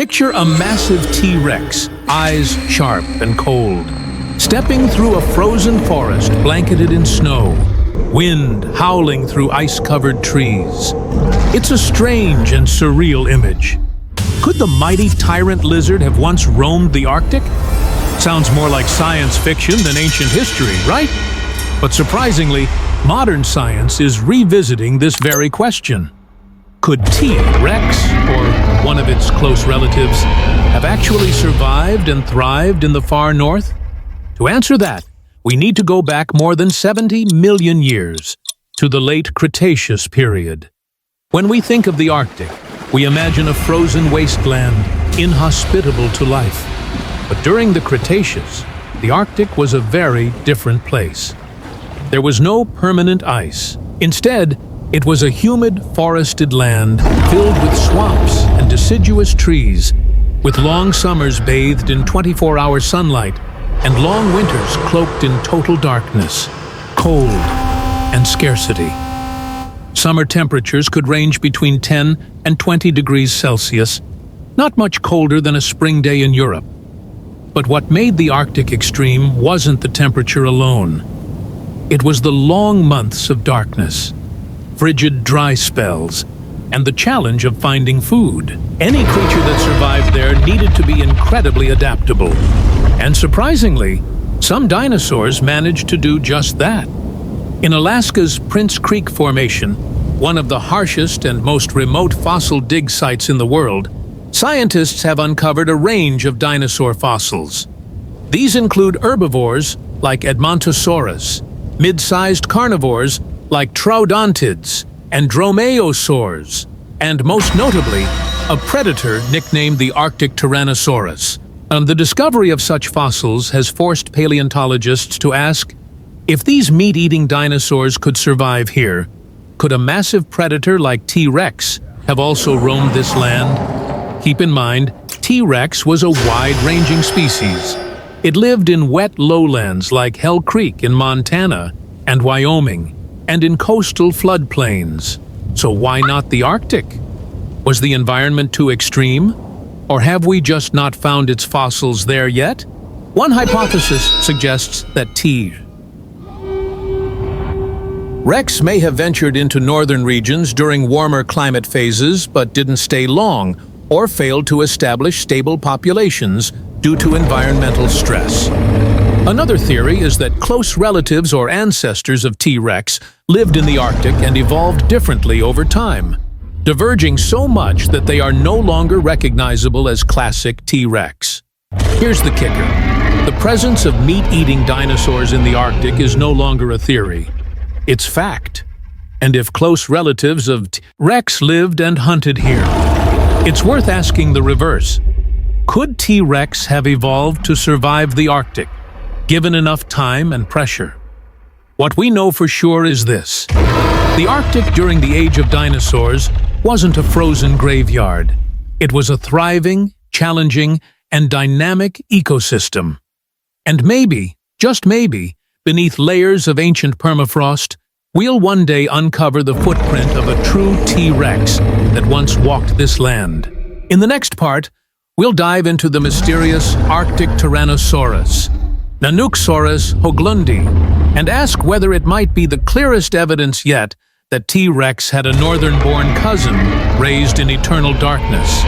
Picture a massive T-Rex, eyes sharp and cold, stepping through a frozen forest blanketed in snow, wind howling through ice-covered trees. It's a strange and surreal image. Could the mighty tyrant lizard have once roamed the Arctic? Sounds more like science fiction than ancient history, right? But surprisingly, modern science is revisiting this very question. Could T-Rex, or one of its close relatives, have actually survived and thrived in the far north? To answer that, we need to go back more than 70 million years, to the late Cretaceous period. When we think of the Arctic, we imagine a frozen wasteland, inhospitable to life. But during the Cretaceous, the Arctic was a very different place. There was no permanent ice. Instead, it was a humid, forested land filled with swamps and deciduous trees, with long summers bathed in 24-hour sunlight and long winters cloaked in total darkness, cold, and scarcity. Summer temperatures could range between 10 and 20 degrees Celsius, not much colder than a spring day in Europe. But what made the Arctic extreme wasn't the temperature alone. It was the long months of darkness, frigid dry spells, and the challenge of finding food. Any creature that survived there needed to be incredibly adaptable. And surprisingly, some dinosaurs managed to do just that. In Alaska's Prince Creek Formation, one of the harshest and most remote fossil dig sites in the world, scientists have uncovered a range of dinosaur fossils. These include herbivores like Edmontosaurus, mid-sized carnivores like troodontids and dromaeosaurs, and most notably, a predator nicknamed the Arctic Tyrannosaurus. The discovery of such fossils has forced paleontologists to ask, if these meat-eating dinosaurs could survive here, could a massive predator like T-Rex have also roamed this land? Keep in mind, T-Rex was a wide-ranging species. It lived in wet lowlands like Hell Creek in Montana and Wyoming, and in coastal floodplains. So why not the Arctic? Was the environment too extreme? Or have we just not found its fossils there yet? One hypothesis suggests that T-Rex may have ventured into northern regions during warmer climate phases but didn't stay long, or failed to establish stable populations due to environmental stress. Another theory is that close relatives or ancestors of T-Rex lived in the Arctic and evolved differently over time, diverging so much that they are no longer recognizable as classic T-Rex. Here's the kicker. The presence of meat-eating dinosaurs in the Arctic is no longer a theory. It's fact. And if close relatives of T-Rex lived and hunted here, it's worth asking the reverse. Could T-Rex have evolved to survive the Arctic, given enough time and pressure? What we know for sure is this. The Arctic during the age of dinosaurs wasn't a frozen graveyard. It was a thriving, challenging, and dynamic ecosystem. And maybe, just maybe, beneath layers of ancient permafrost, we'll one day uncover the footprint of a true T-Rex that once walked this land. In the next part, we'll dive into the mysterious Arctic Tyrannosaurus, Nanuqsaurus hoaglundi, and ask whether it might be the clearest evidence yet that T-Rex had a northern-born cousin raised in eternal darkness.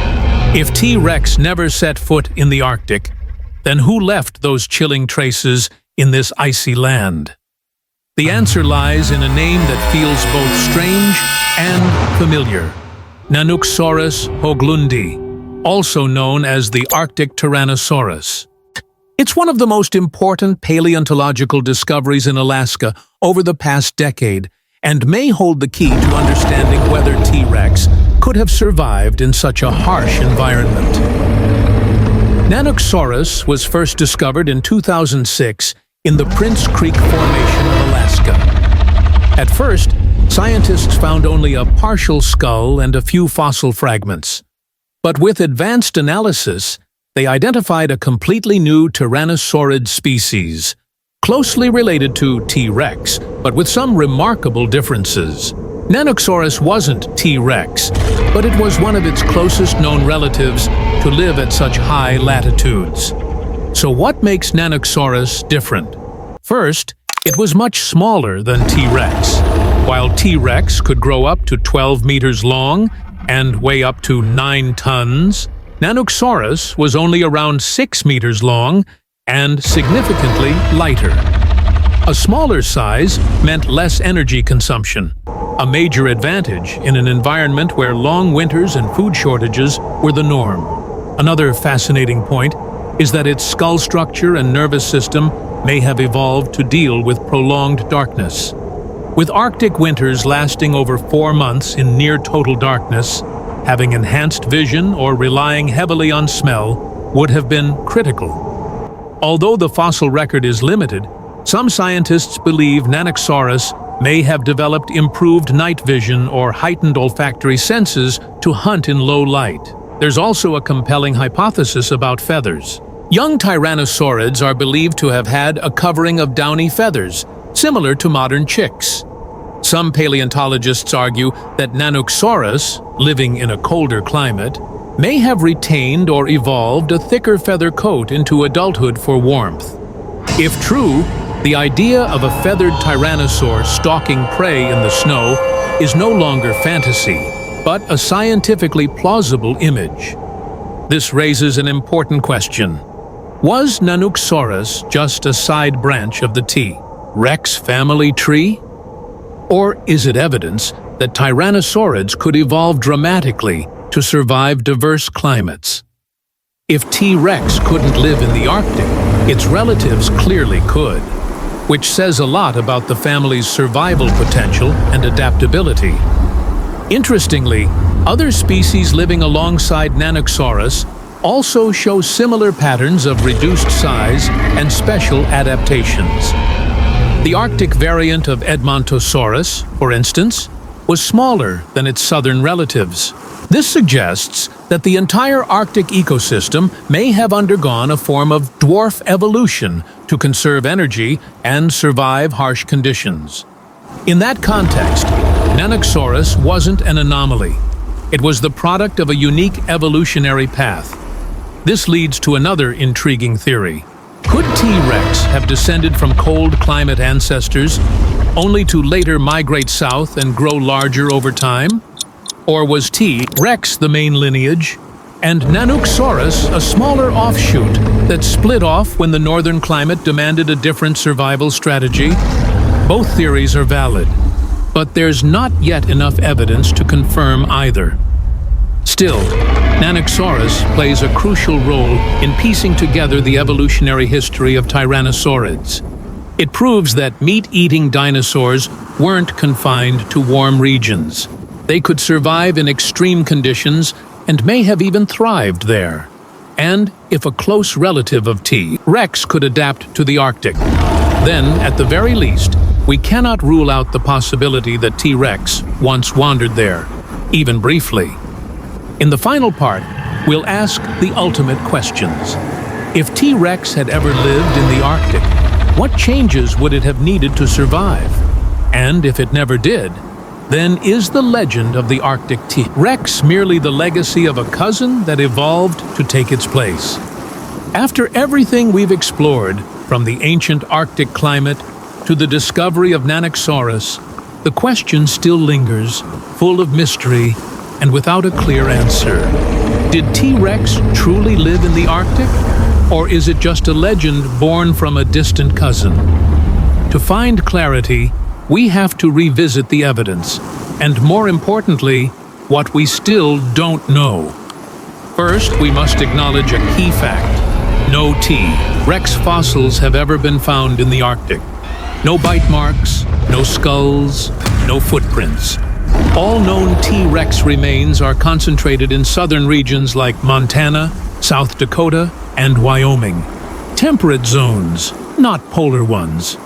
If T-Rex never set foot in the Arctic, then who left those chilling traces in this icy land? The answer lies in a name that feels both strange and familiar. Nanuqsaurus hoaglundi, also known as the Arctic Tyrannosaurus. It's one of the most important paleontological discoveries in Alaska over the past decade, and may hold the key to understanding whether T-Rex could have survived in such a harsh environment. Nanuqsaurus was first discovered in 2006 in the Prince Creek Formation of Alaska. At first, scientists found only a partial skull and a few fossil fragments. But with advanced analysis, they identified a completely new tyrannosaurid species, closely related to T-Rex, but with some remarkable differences. Nanosaurus wasn't T-Rex, but it was one of its closest known relatives to live at such high latitudes. So what makes Nanosaurus different? First, it was much smaller than T-Rex. While T-Rex could grow up to 12 meters long and weigh up to 9 tons, Nanosaurus was only around 6 meters long and significantly lighter. A smaller size meant less energy consumption, a major advantage in an environment where long winters and food shortages were the norm. Another fascinating point is that its skull structure and nervous system may have evolved to deal with prolonged darkness. With Arctic winters lasting over 4 months in near-total darkness, having enhanced vision or relying heavily on smell would have been critical. Although the fossil record is limited, some scientists believe Nanosaurus may have developed improved night vision or heightened olfactory senses to hunt in low light. There's also a compelling hypothesis about feathers. Young tyrannosaurids are believed to have had a covering of downy feathers, similar to modern chicks. Some paleontologists argue that Nanosaurus, living in a colder climate, may have retained or evolved a thicker feather coat into adulthood for warmth. If true, the idea of a feathered tyrannosaur stalking prey in the snow is no longer fantasy, but a scientifically plausible image. This raises an important question. Was Nanosaurus just a side branch of the T-Rex family tree? Or is it evidence that tyrannosaurids could evolve dramatically to survive diverse climates? If T-Rex couldn't live in the Arctic, its relatives clearly could, which says a lot about the family's survival potential and adaptability. Interestingly, other species living alongside Nanosaurus also show similar patterns of reduced size and special adaptations. The Arctic variant of Edmontosaurus, for instance, was smaller than its southern relatives. This suggests that the entire Arctic ecosystem may have undergone a form of dwarf evolution to conserve energy and survive harsh conditions. In that context, Nanosaurus wasn't an anomaly. It was the product of a unique evolutionary path. This leads to another intriguing theory. Could T-Rex have descended from cold climate ancestors, only to later migrate south and grow larger over time? Or was T-Rex the main lineage, and Nanosaurus a smaller offshoot that split off when the northern climate demanded a different survival strategy? Both theories are valid, but there's not yet enough evidence to confirm either. Still, Nanosaurus plays a crucial role in piecing together the evolutionary history of tyrannosaurids. It proves that meat-eating dinosaurs weren't confined to warm regions. They could survive in extreme conditions and may have even thrived there. And if a close relative of T-Rex could adapt to the Arctic, then, at the very least, we cannot rule out the possibility that T-Rex once wandered there, even briefly. In the final part, we'll ask the ultimate questions. If T-Rex had ever lived in the Arctic, what changes would it have needed to survive? And if it never did, then is the legend of the Arctic T-Rex merely the legacy of a cousin that evolved to take its place? After everything we've explored, from the ancient Arctic climate to the discovery of Nanosaurus, the question still lingers, full of mystery and without a clear answer. Did T-Rex truly live in the Arctic? Or is it just a legend born from a distant cousin? To find clarity, we have to revisit the evidence, and more importantly, what we still don't know. First, we must acknowledge a key fact. No T-Rex fossils have ever been found in the Arctic. No bite marks, no skulls, no footprints. All known T-Rex remains are concentrated in southern regions like Montana, South Dakota, and Wyoming. Temperate zones, not polar ones.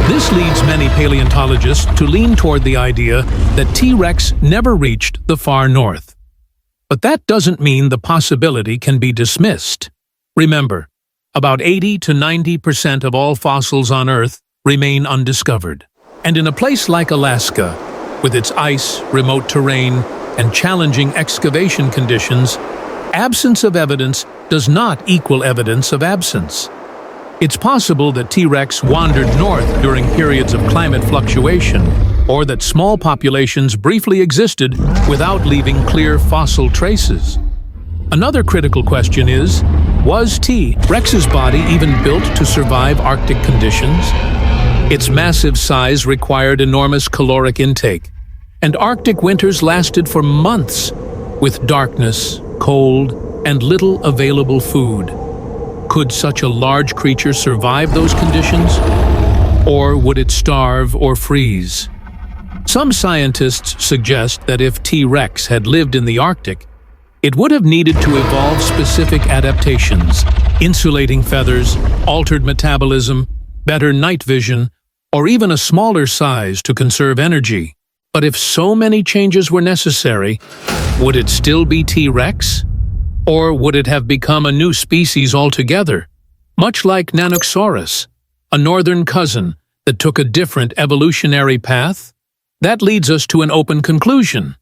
This leads many paleontologists to lean toward the idea that T-Rex never reached the far north. But that doesn't mean the possibility can be dismissed. Remember, about 80 to 90% of all fossils on Earth remain undiscovered. And in a place like Alaska, with its ice, remote terrain, and challenging excavation conditions, absence of evidence does not equal evidence of absence. It's possible that T-Rex wandered north during periods of climate fluctuation, or that small populations briefly existed without leaving clear fossil traces. Another critical question is, was T-Rex's body even built to survive Arctic conditions? Its massive size required enormous caloric intake, and Arctic winters lasted for months, with darkness, cold, and little available food. Could such a large creature survive those conditions? Or would it starve or freeze? Some scientists suggest that if T-Rex had lived in the Arctic, it would have needed to evolve specific adaptations, insulating feathers, altered metabolism, better night vision, or even a smaller size to conserve energy. But if so many changes were necessary, would it still be T-Rex? Or would it have become a new species altogether, much like Nanoxaurus, a northern cousin that took a different evolutionary path? That leads us to an open conclusion.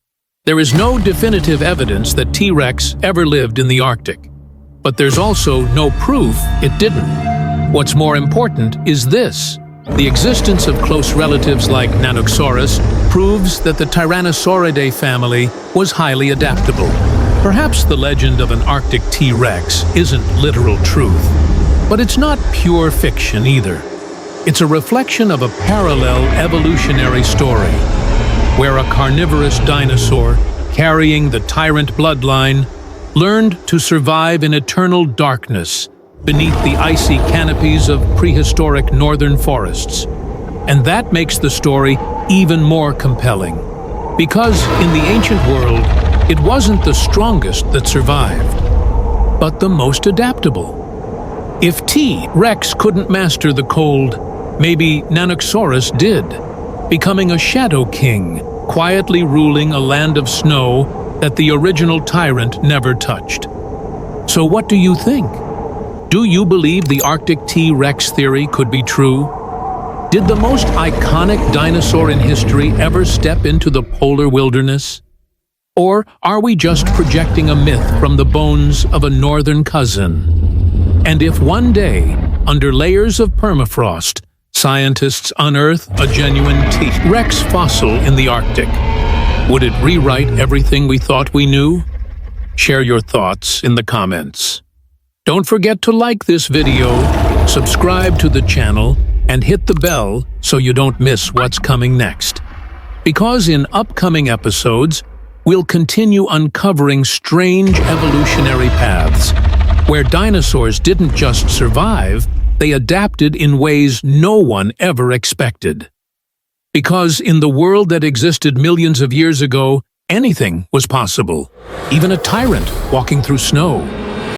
There is no definitive evidence that T-Rex ever lived in the Arctic, but there's also no proof it didn't. What's more important is this. The existence of close relatives like Nanoxaurus proves that the Tyrannosauridae family was highly adaptable. Perhaps the legend of an Arctic T-Rex isn't literal truth, but it's not pure fiction either. It's a reflection of a parallel evolutionary story, where a carnivorous dinosaur carrying the tyrant bloodline learned to survive in eternal darkness beneath the icy canopies of prehistoric northern forests. And that makes the story even more compelling, because in the ancient world, it wasn't the strongest that survived, but the most adaptable. If T-Rex couldn't master the cold, maybe Nanoxaurus did, becoming a shadow king, quietly ruling a land of snow that the original tyrant never touched. So what do you think? Do you believe the Arctic T-Rex theory could be true? Did the most iconic dinosaur in history ever step into the polar wilderness? Or are we just projecting a myth from the bones of a northern cousin? And if one day, under layers of permafrost, scientists unearth a genuine T-Rex fossil in the Arctic, would it rewrite everything we thought we knew? Share your thoughts in the comments. Don't forget to like this video, subscribe to the channel, and hit the bell so you don't miss what's coming next. Because in upcoming episodes, we'll continue uncovering strange evolutionary paths, where dinosaurs didn't just survive, they adapted in ways no one ever expected. Because in the world that existed millions of years ago, anything was possible, even a tyrant walking through snow.